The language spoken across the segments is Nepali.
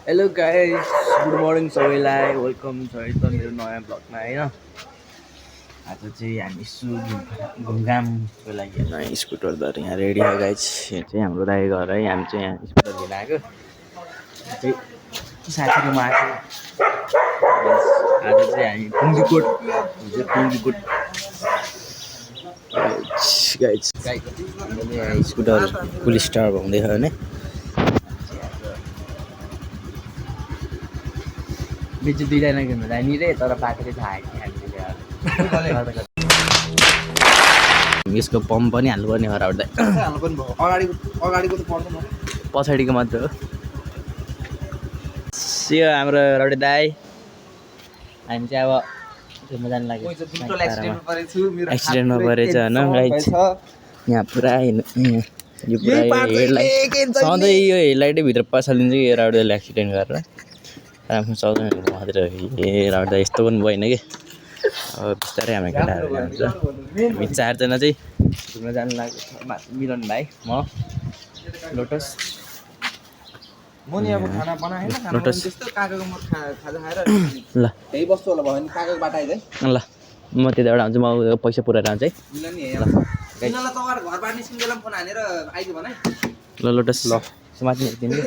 हेलो गाइस, गुड मर्निङ सबैलाई। वेलकम छ एकदम मेरो नयाँ ब्लगमा होइन। आज चाहिँ हामी घुमघामको लागि नयाँ स्कुटरहरू यहाँ रेडी हो गाइस। यो चाहिँ हाम्रो दाइ घर है। हामी चाहिँ यहाँ स्कुटर लिन आएको चाहिँ साथीकोमा आएको। आज चाहिँ हामी टुङ्गीकोट गाइस स्कुटर पुलिस स्टार भन्दै हो भने बिच दुईजना घुम्नु जाने रे, तर बाटो चाहिँ थाहा छैन हामीले। यसको पम्प पनि हाल्नुपर्ने हो राउट दाइ। अगाडिको त पर्दैन, पछाडिको मात्र हो। यो हाम्रो राउटे दाइ। हामी चाहिँ अब घुम्न जानु लाग्यो। एक्सिडेन्टमा परेछ होइन गाइस। यहाँ पुरा यो पुरा हेडलाइट सधैँ यो हेडलाइटै भित्र पसालिन्छ कि यो राउटे दाइले एक्सिडेन्ट गरेर राम्रो चल्दैन मात्र। ए राउटे यस्तो पनि भएन कि अब बिस्तारै हामी केटाहरू जान्छ। हामी चारजना चाहिँ घुम्न जानु लाग्यो। मिलन भाइ, म, लोटस। म नि अब खाना बनाएन, खाना लोटस त्यस्तो काकाको म खाजा खाएर ल त्यही बस्छु होला भयो भने काकाको बाटो आइज है। ल म त्यताबाट आउँछु, म पैसा पुऱ्याएर आउँछु है। मिलन नि किनला तगार घरबाट निस्किन बेला फोन हानेर आइज भन है। ल लोटस ल समाज दिनु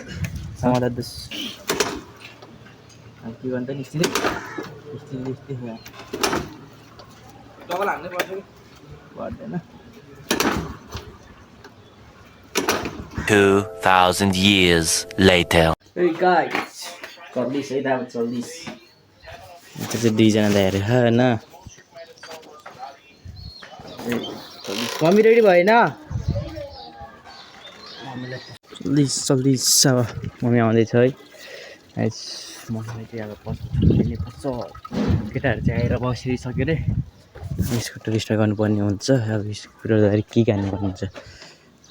समाधान दस के भन्छ नि यस्तै डबल हान्नै पर्छ कि पर्दैन। 2000 years later. Hey guys, चल्दैछ है दाबा चल्दैछ। त्यो चाहिँ दुईजना दाइहरू होइन। मम्मी रेडी भएन? चल्दैछ अब मम्मी आउँदैछ है। मम्मीलाई चाहिँ अब पर्छ केटाहरू चाहिँ आएर बसिसक्यो अरे। स्कुटर स्टार्ट गर्नुपर्ने हुन्छ। अब स्कुटर के हान्नुपर्ने हुन्छ।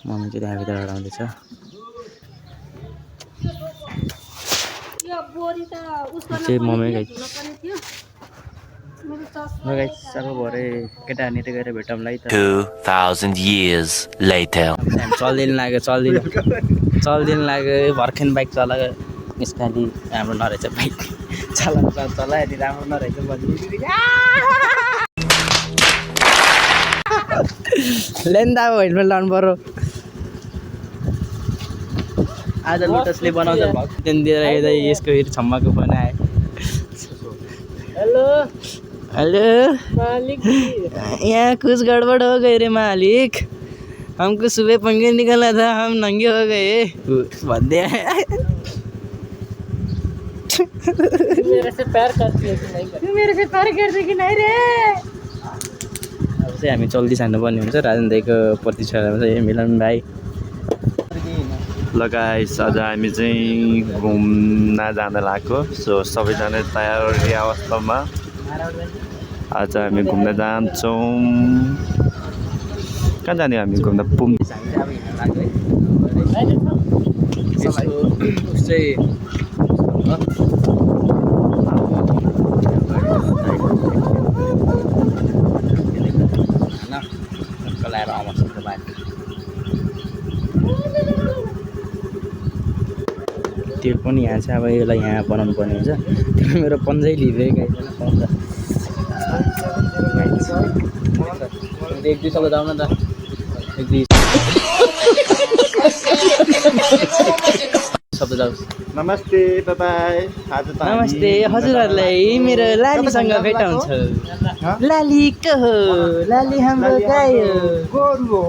मम्मी चाहिँ त्यहाँ भित्रबाट आउँदैछ। चाहिँ मम्मी गाइस अब भरे केटाहरू निकै गएर भेटौँला है त। 2000 years later. चल्दिन लाग्यो भर्खर बाइक चलाएको निस्काली राम्रो नरहेछ बाइक चलायो नि राम्रो नरहेछ लेन्दा अब हेलमेट लाउनु पर्यो। आज लोटसले बनाउँछ भक्त दिएर हेर्दा यसको फेरि छम्माको बनाए। हेलो मालिक, यहाँ कुछ गड़बड़ हो गए रे मालिक, हमको सुबह पंगे निकला था, हम नंगे हो गए भन्दै मेरे से प्यार करती है कि नहीं? तू मेरे से प्यार करती कि नहीं रे? अब चाहिँ हामी चल्दी जानुपर्ने हुन्छ। राजन दाइको प्रतीक्षामा चाहिँ मिलन भाइ। ल गाइस, आज हामी चाहिँ घुम्न जान लागेको। सो सबैजना तयारी अवस्थामा आज हामी घुम्न जान्छौँ। कहाँ जाने हामी घुम्न? तेल पनि यहाँ छ। अब यसलाई यहाँ बनाउनु पर्ने हुन्छ। त्यो मेरो पन्जै लिँदै गाइस एक दुई सबै जाउँ न त। एक दुई शब्द जाऊ। नमस्ते तपाईँ। आज त नमस्ते हजुरहरूलाई मेरो लालीसँग भेटाउँछ। लाली को हो? लाली हाम्रो गाई हो, गोरु हो।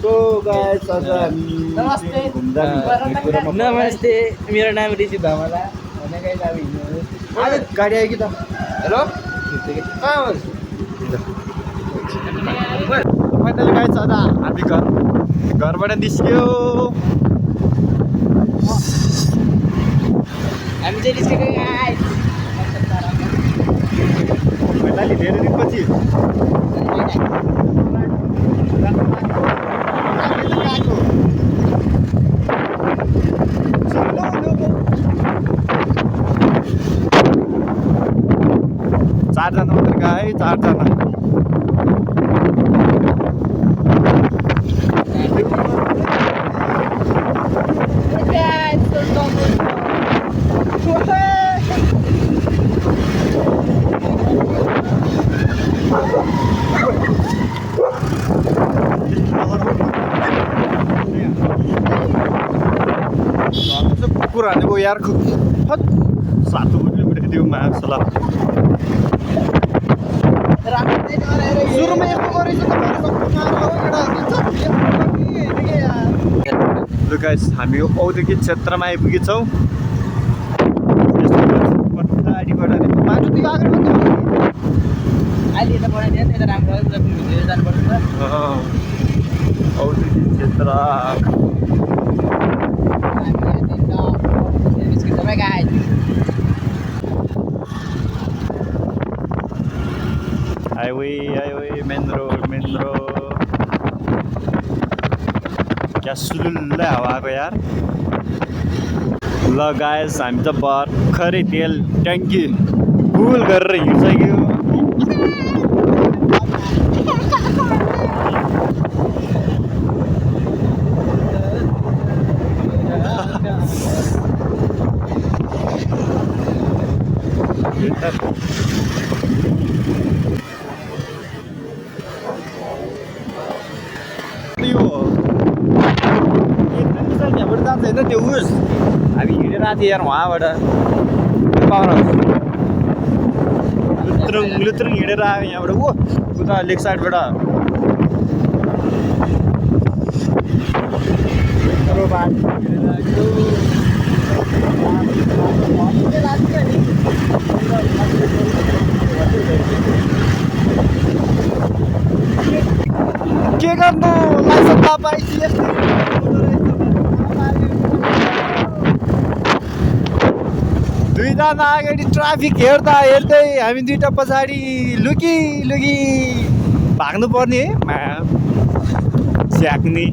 सो गाइस, आज हामी नमस्ते मेरो नाम ऋषि धमला भने गाइस अब हिँड्नु। आज गाडी आयो कि त? हेलो कहाँ हो? फाइनली गाइस, आज हामी घरबाट निस्क्यो। हामी चाहिँ निस्केको गाइस। फाइनली धेरै दिनपछि। चारजना मात्र गए, चारजना। कुकुर हानेको यार सातो किलोमिटर त्यो मासला सुरुमा यस्तो गरेछ त ल गाइस हामी औद्योगिक क्षेत्रमा आइपुगेछौँ पछाडिबाट माटो त्यो अगाडि पनि अहिले यता बढाइदियो नि यता राम्रो जानुपर्छ औद्योगिक क्षेत्र हाईवे मेन रोड क्या सुलुल्लै हावा आएको यार ल गाइस हामी त भर्खरै तेल ट्याङ्की फुल गरेर हिँडिसक्यो यहाँबाट जान्छ होइन त्यो उस हामी हिँडेर आएको थियौँ यार वहाँबाट लुत्रुङ हिँडेर आयो यहाँबाट उता लेक साइडबाट के गर्नु लाइसेन्स नपाएपछि दुईजना अगाडि ट्राफिक हेर्दै हामी दुईटा पछाडि लुकी भाग्नु पर्ने है स्याक्ने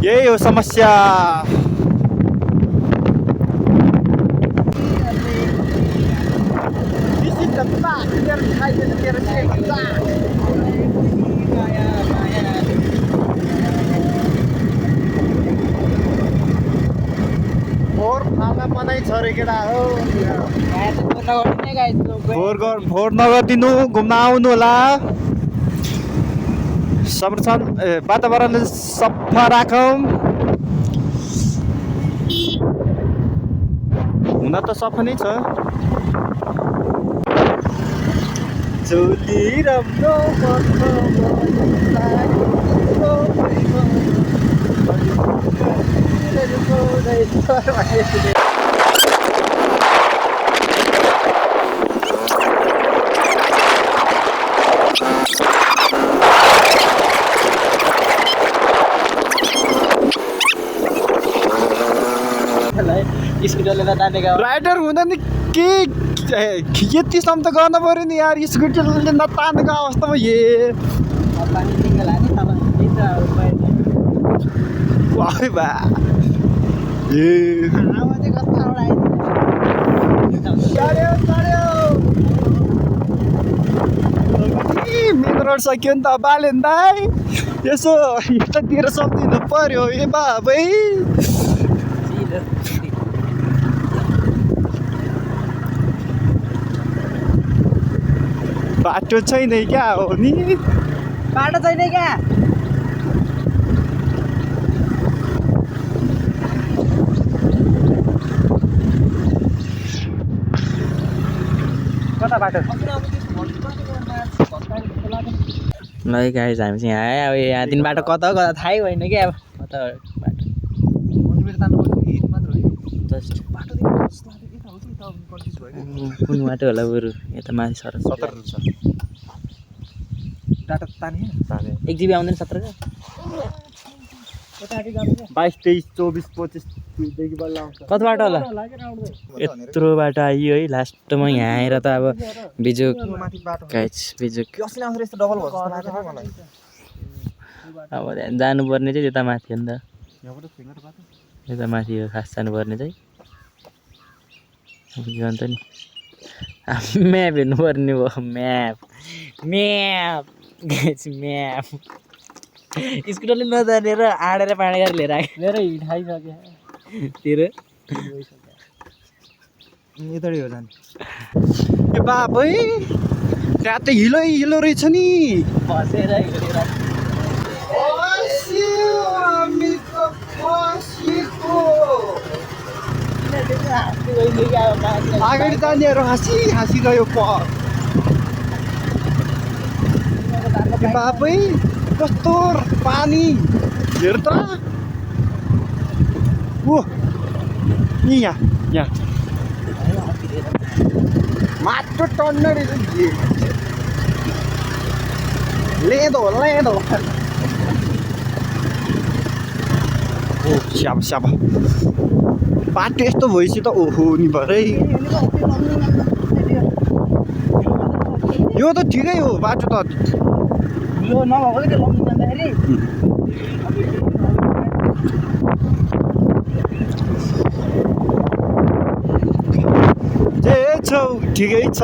यही हो समस्या मनाइ छ रे केटा हो फोहोर नगरिदिनु घुम्न आउनु होला संरक्षण वातावरणलाई सफा राखौँ हुन त सफा नै छ चोली राम्रो राइडर हुँदा नि के यतिसम्म त गर्न पऱ्यो नि यार स्कुटरले नतानेको अवस्थामा मेन रोड सक्यो नि त बालेन दाइ यसो यतातिर सम्झिनु पर्यो ए बाबै बाटो छैन क्या हो नि बाटो छैन क्या कता बाटो ल गाइस हामी चाहिँ यहाँ अब यहाँदेखि बाटो कता थाहै भएन क्या अब कता बाटो कुन बाटो होला बरु यता माथि सर 17 छ डाटा ताने 1 GB आउँदैन 17 का 22 23 24 25 देखि बल्ल आउँछ कता बाटो होला यत्रो बाटो आइयो है लास्टमा यहाँ आएर त अब बिजुक गाइस बिजुक अस्ति आउँछ यस्तो डबल भयो जस्तो लाग्यो मलाई अब जानुपर्ने चाहिँ त्यता माथि हो नि त यता माथि हो खास जानुपर्ने चाहिँ भन्छ नि म्याप हेर्नुपर्ने भयो म्याप म्याप स्कुटरले नजानेर आडेर पाँडे गरेर लिएर आयो मेरो हिँडाइसक्यो तेरो यतै हो जाने ए बाबै त्यहाँ त हिलो रहेछ नि बसेर हिँडेर अगाडि जानेहरू हाँसी गयो बाबै कस्तो पानी हेर त ओ यहाँ माटो टन्न लेदो ओ स्याब बाटो यस्तो भएपछि त ओहो नि भरै यो त ठिकै हो बाटो त यो नभएको त्यो लम्बी जाँदाखेरि जे छौ ठिकै छ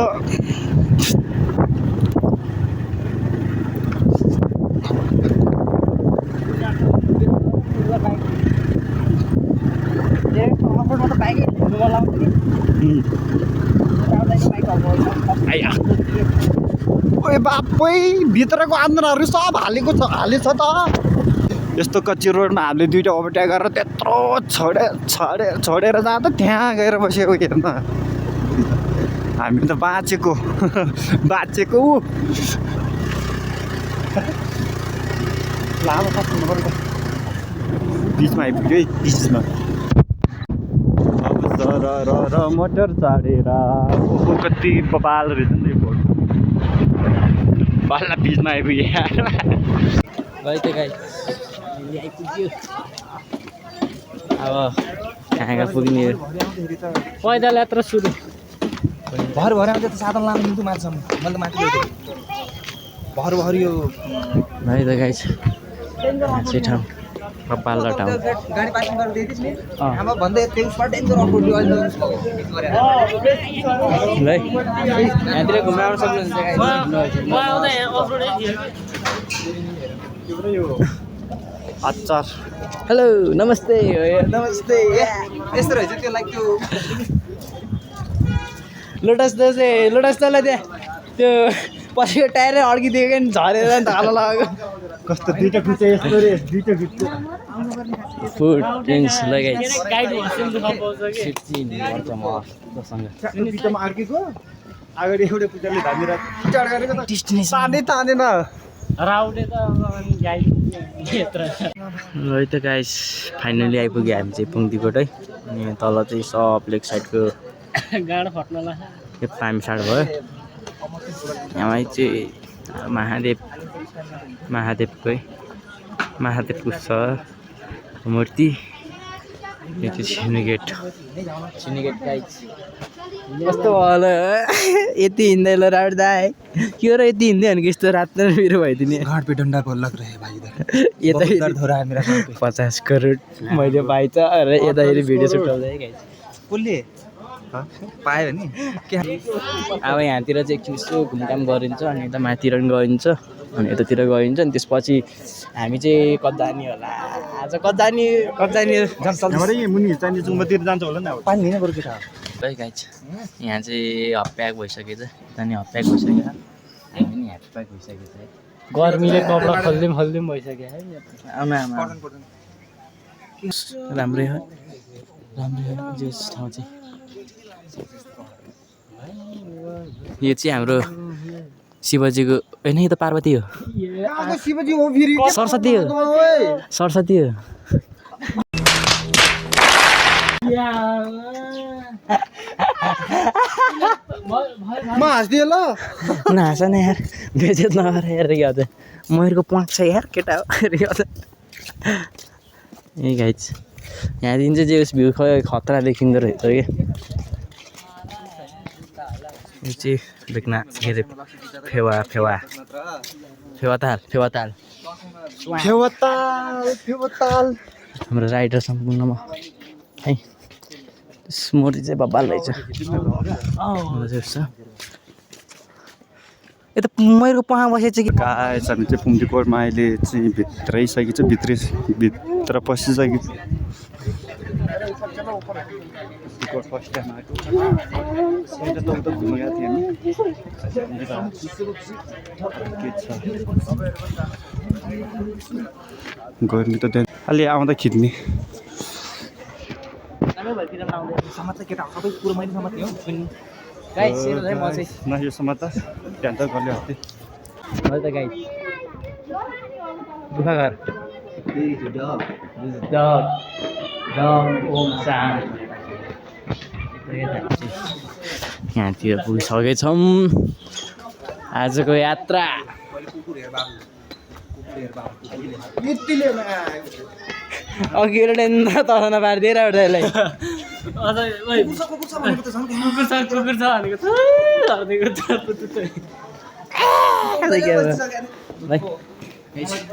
ओए बापै भित्रको आन्द्राहरू सब हालेछ त यस्तो कच्ची रोडमा हामीले दुईटा ओभरटेक गरेर त्यत्रो छोडेर जाँदा त्यहाँ गएर बसेको हेर्न हामी त बाँचेको लामो सक्नु पर्छ बिचमा आइपुग्यो है बिचमा अब र मोटर चढेर कति बबाल रहेछ नि यो बाल्ला बिचमा आइपुग्यो भाइ त गाई आइपुग्यो अब कहाँ पुग्ने पैदल यात्रा सुरु भर आउँदा त साधन लानु मिल्थ्यो माथिसम्म मैले त माथि ल्याएको भर यो भाइ त गाई छ ठाउँ बाल्ला ठाउँ गाडी पार्किङ गरेर दिएछ नि हाम्रो भन्दै त्यो स्पट डेन्जर अफरोड यो अहिले है यहाँतिर घुम्न आउन सक्नुहुन्छ अचार हेलो नमस्ते यस्तो रहेछ त्यो लाइक त्यो लोटस तलाई त्यहाँ त्यो पछिको टायरै अड्किदिएको नि झरेर ढालो लगाएको कस्तो दुईटा खुट्टा यस्तो रे दुईटा खुट्टा फुड ड्रिङ्क्स लगाइ बिचमा अर्केको अगाडि एउटै खुट्टाले धानेर पिटाड गरेको त तानेन है त गाइस फाइनली आइपुग्यो हामी चाहिँ पुङ्दीकोटै अनि तल चाहिँ सब लेक साइडको गाडो फट्न लाग्यो पामी साइड भयो यहाँ चाहिँ महादेवको छ मूर्ति यो चाहिँ सिनिगेट गाइस कस्तो होला यति हिँड्दै ल राड्दा है के हो र यति हिँड्दै भनेको यस्तो रात मेरो भइदिने घाट पे डन्डा को लग रहे भाइ यता 50 करोड मैले पाइछ र यताखेरि भिडियो सुट गर्दै गाइस कसले पायो नि के अब यहाँतिर चाहिँ एकछिन यसो घुमघाम गरिन्छ अनि यता माथितिर पनि गइन्छ अनि यतातिर गइन्छ अनि त्यसपछि हामी चाहिँ कता जाने होला आज कता जाने मुनि चाहिने जुम्बातिर जान्छ होला नि अब पानी लिनै पर्यो केटा है गाइस यहाँ चाहिँ हप्प्याक भइसकेछ यता नि हप्प्याक भइसक्यो हामी पनि हप्प्याक भइसकेछ है गर्मीले कपडा खल्दिम भइसक्यो है आमा राम्रै हो यस ठाउँ चाहिँ यो चाहिँ हाम्रो शिवजीको होइन यो त पार्वती हो शिवजी हो फेरि सरस्वती हो म हाँस्दिएँ ल नहाँस न यार बेजेत नगर यार क्या त मयूरको प्वाक छ यार केटा हो ए गाइस यहाँदेखि चाहिँ जे उस भ्यू खतरा देखिँदो रहेछ कि यो चाहिँ देख्न के अरे फेवाताल हाम्रो राइडर सम्पूर्णमा है मूर्ति चाहिँ बब्बाल रहेछ यता मयूरको पहा बसेछ कि गाइस हामी चाहिँ पुङ्दीकोटमा अहिले चाहिँ भित्र पसिसक्यो फर्स्ट टाइम आएको घुम्नु गएको थियौँ हामी गर्मी त त्यहाँ अलि आउँदा खिच्ने समात्छ केटा सबै कुरो मैले समात्ने हो गाइस सेरो चाहिँ म चाहिँ न यो समात ध्यान त गर्ले हस्ति मैले त गाइस दुःख गर यहाँतिर पुगिसकेछौँ आजको यात्रा अघि एउटा तल नपारिदिएर एउटालाई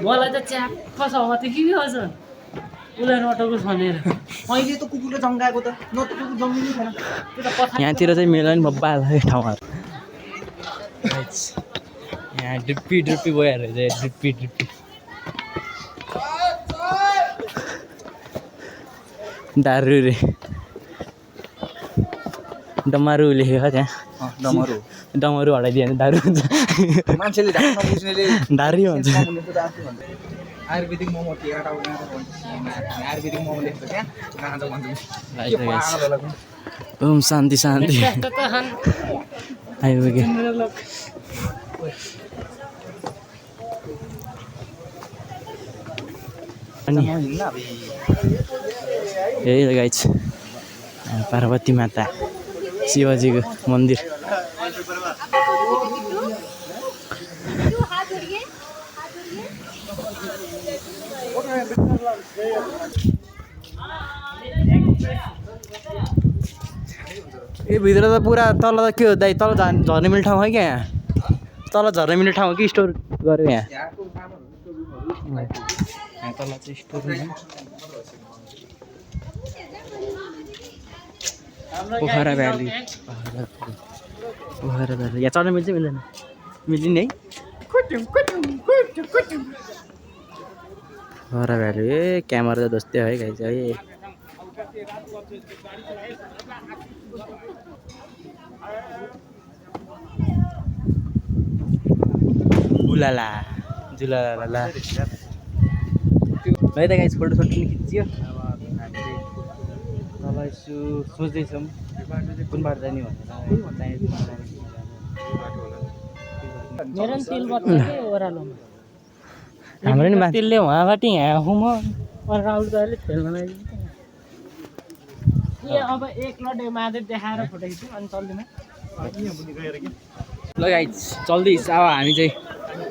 मलाई त च्याप्प छ मात्रै के गर्छ उसलाई नटको छनेर मैले त कुकुरले जङ्गाएको त न त कुकुर जङ्गिनै छैन त्यो त पथा यहाँतिर चाहिँ मिल्दैन बब्बा ठाउँहरू यहाँ ड्रिप्पी गइहाल्यो चाहिँ ड्रिप्पी दारु रे डमरू लेखेको त्यहाँ डमरू हटाइदियो भने दारु हुन्छ मान्छेले ढाक्न नबुझ्नेले दारू हुन्छ आयुर्वेदिक मोमो तेह्र टाउको आयुर्वेदिक मोमो लेख्छ क्या गाँजा भन्छ ओम शान्ति आइपुग्यो अनि यही गाइस पार्वती माता शिवजीको मन्दिर ए भित्र त पुरा तल त के हो दाइ तल झर्ने मिल्ने ठाउँ है क्या यहाँ तल झर्ने मिल्ने ठाउँ कि स्टोर गऱ्यो यहाँ तल चाहिँ स्टोर पोखरा भ्याली यहाँ चढ्न मिल्छ मिल्दैन मिल्ने है पोखरा भ्याली ए क्यामेरा त दोस्तै है गाइस है उलाला जुलाला है त गाइस फोटो पनि खिच्यो तल यसो सोच्दैछौँ कुन बाटो जाने भनेर मेरो नि तेल बत्छ के ओह्रालोमा हाम्रो नि तेलले उहाँबाट यहाँ हुँ म राहुल दाइले खेल्न लागिदिन्छ ए अब एक लटे मादै देखाएर फोटो खिच्यौँ अनि चल्दैन ल गाइस चल्दैछ अब हामी चाहिँ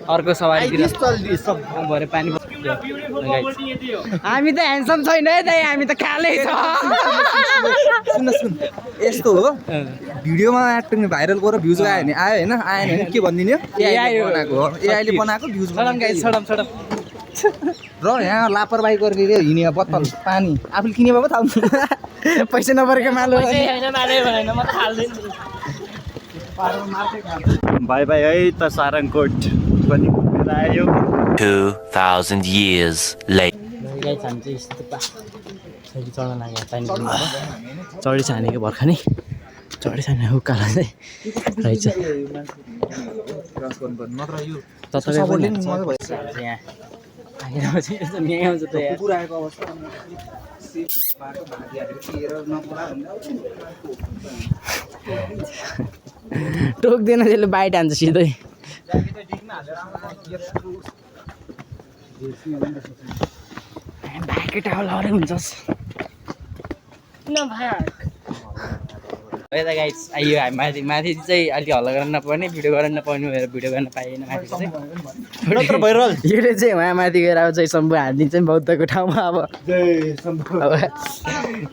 अर्को सवारीतिर भरे पानी हामी त ह्यान्डसम छैन है दाइ हामी त कालै छ सुन्न यस्तो हो भिडियोमा एक्टिङ भाइरल गरेर भ्युज आयो भने आयो होइन आएन भने के भनिदिने एआईले बनाएको भ्युज छडम र यहाँ लापरवाही गरेर हिँड्यो बोतल पानी आफूले किने भए थाहा पैसा नपरेको मालो बाई बाई है त सारङकोट पनि घुमेर आयो 2000 years later. चढी छानेको भर्खर नै चढी छानेको उकालो चाहिँ रहेछ टोक्दैन त्यसले बाइट हान्छ सिधै भाइकै टाउल हरे हुन्छस् है त गाइस आइयो हामी माथि चाहिँ अलिक हल्ला गर्न नपर्ने भिडियो गर्न नपाउने भएर भिडियो गर्न पाइएन माथि चाहिँ यसले चाहिँ उहाँ माथि गएर अब चाहिँ शम्भु हानिदिन्छ नि बौद्धको ठाउँमा अब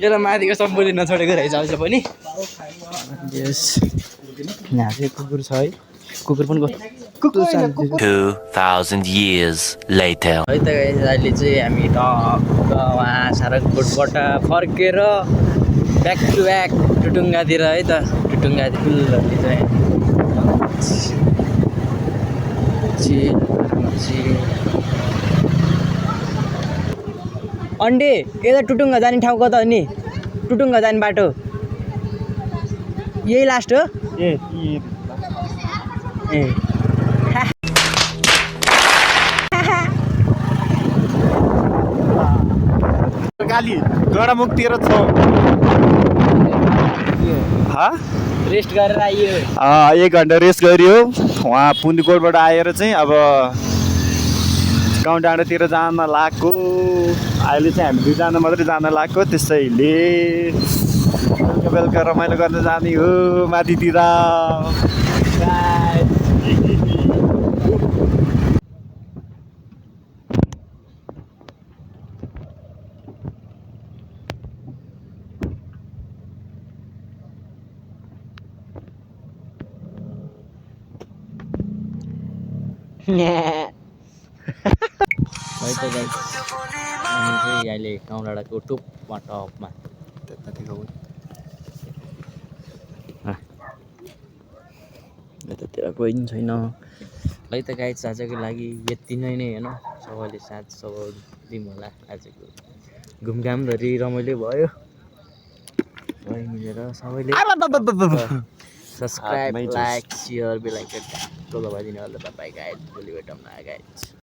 यसलाई माथिको शम्भुले नछोडेको रहेछ अझ पनि यस यहाँ चाहिँ कुकुर छ है कुकुर पनि 2000 years later. है त गाइस अहिले चाहिँ हामी टक्क उहाँ सारङकोटबाट फर्केर ब्याक टु ब्याक टुटुङ्गातिर है त टुटुङ्गातिर चाहिँ अन्डे यता टुटुङ्गा जाने ठाउँको त नि टुटुङ्गा जाने बाटो यही लास्ट हो ए गाली गडामुखतिर छ रेस्ट गरेर आइयो 1 घन्टा रेस्ट गरियो उहाँ पुन्दीकोटबाट आएर चाहिँ अब गाउँ डाँडातिर जान लाग्यो अहिले चाहिँ हामी 2 जना मात्रै जान लाग्यो त्यसैले बेलुका रमाइलो गर्न जाने हो माथितिर है त गाइस हामी चाहिँ अहिले गाउँ डाँडाको टपमा यतातिर कोही पनि छैन है त गाइस आजको लागि यति नै होइन सबैले साथ सपोर्ट दिउँ होला आजको घुमघामधरि रमाइलो भयो मिलेर सबैले सब्सक्राइब लाइक सेयर बेल आइकन दबाइदिनु होला बाइ गाइस भोलि भेटौँ न गाइस